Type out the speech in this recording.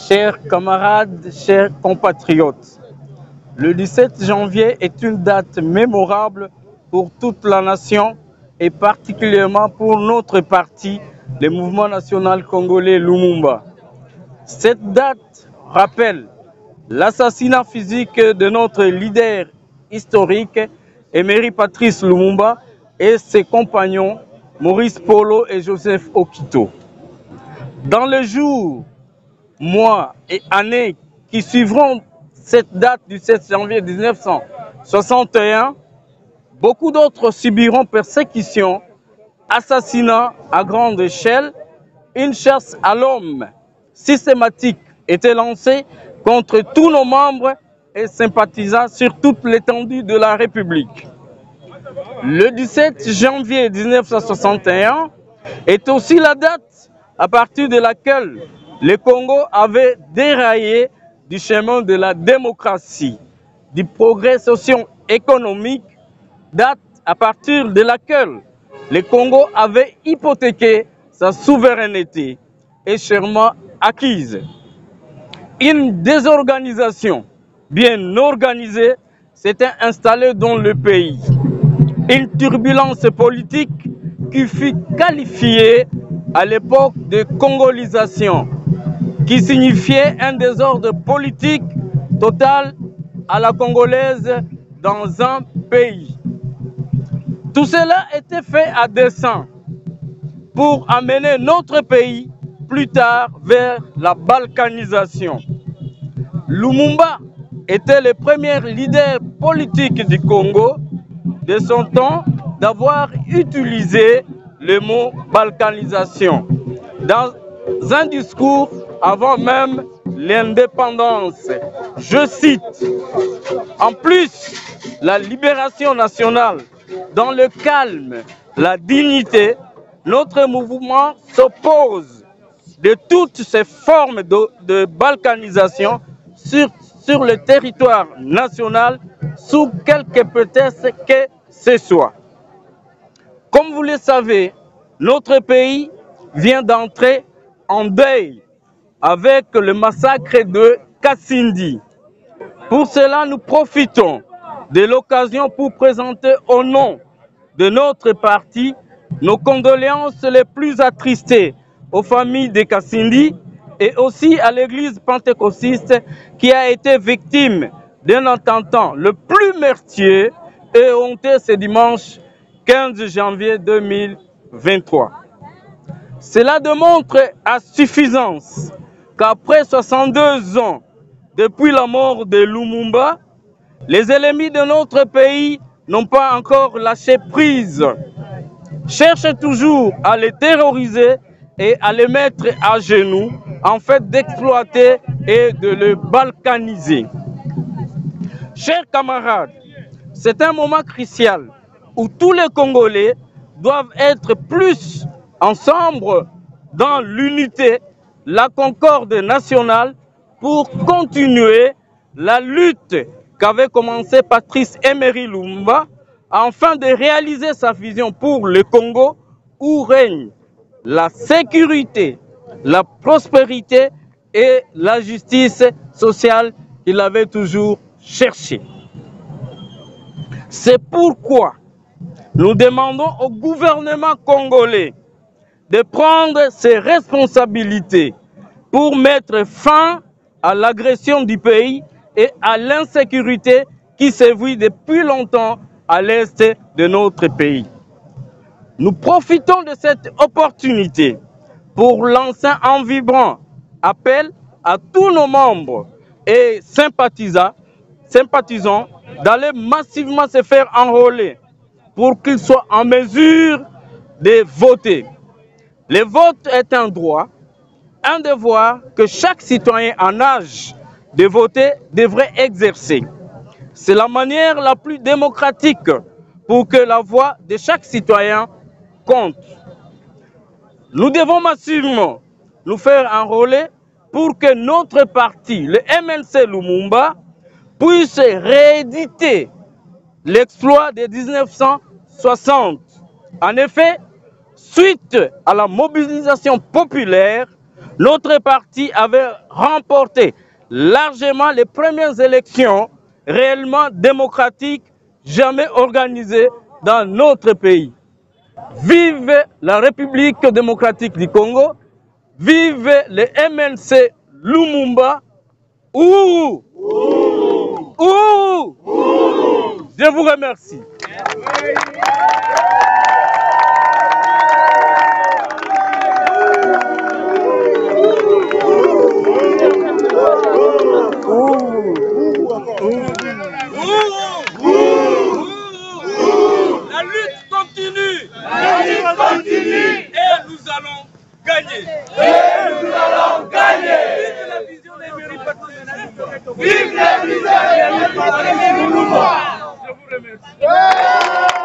Chers camarades, chers compatriotes, le 17 janvier est une date mémorable pour toute la nation et particulièrement pour notre parti, le Mouvement national congolais Lumumba. Cette date rappelle l'assassinat physique de notre leader historique, Emery Patrice Lumumba, et ses compagnons Maurice Polo et Joseph Okito. Dans les jours, mois et années qui suivront cette date du 7 janvier 1961, beaucoup d'autres subiront persécutions, assassinats à grande échelle. Une chasse à l'homme systématique était lancée contre tous nos membres et sympathisants sur toute l'étendue de la République. Le 17 janvier 1961 est aussi la date à partir de laquelle le Congo avait déraillé du chemin de la démocratie, du progrès socio-économique, date à partir de laquelle le Congo avait hypothéqué sa souveraineté et chèrement acquise. Une désorganisation bien organisée s'était installée dans le pays. Une turbulence politique qui fut qualifiée à l'époque de congolisation, qui signifiait un désordre politique total à la congolaise dans un pays. Tout cela était fait à dessein pour amener notre pays plus tard vers la balkanisation. Lumumba était le premier leader politique du Congo de son temps d'avoir utilisé le mot balkanisation dans un discours avant même l'indépendance. Je cite: en plus, la libération nationale, dans le calme, la dignité, notre mouvement s'oppose de toutes ces formes de balkanisation sur le territoire national, sous quelque prétexte que ce soit. Comme vous le savez, notre pays vient d'entrer en deuil avec le massacre de Kasindi. Pour cela, nous profitons de l'occasion pour présenter au nom de notre parti nos condoléances les plus attristées aux familles de Kasindi et aussi à l'église pentecôtiste qui a été victime d'un attentat le plus meurtrier et honteux ce dimanche 15 janvier 2023. Cela démontre à suffisance qu'après 62 ans depuis la mort de Lumumba, les ennemis de notre pays n'ont pas encore lâché prise, cherchent toujours à les terroriser et à les mettre à genoux, en fait d'exploiter et de le balkaniser. Chers camarades, c'est un moment crucial où tous les Congolais doivent être plus ensemble dans l'unité, la concorde nationale pour continuer la lutte qu'avait commencé Patrice Emery Lumumba afin de réaliser sa vision pour le Congo où règne la sécurité, la prospérité et la justice sociale qu'il avait toujours cherché. C'est pourquoi nous demandons au gouvernement congolais de prendre ses responsabilités pour mettre fin à l'agression du pays et à l'insécurité qui sévit depuis longtemps à l'est de notre pays. Nous profitons de cette opportunité pour lancer un vibrant appel à tous nos membres et sympathisants d'aller massivement se faire enrôler pour qu'ils soient en mesure de voter. Le vote est un droit, un devoir que chaque citoyen en âge de voter devrait exercer. C'est la manière la plus démocratique pour que la voix de chaque citoyen compte. Nous devons massivement nous faire enrôler pour que notre parti, le MNC Lumumba, puisse rééditer l'exploit de 1960. En effet, suite à la mobilisation populaire, notre parti avait remporté largement les premières élections réellement démocratiques jamais organisées dans notre pays. Vive la République démocratique du Congo, vive le MNC Lumumba, ouh, ouh, je vous remercie. La lutte continue. La lutte continue. Et nous allons gagner. Et nous allons gagner. Vive la vision des mérites. Vive la vision des mérites. Je vous remercie.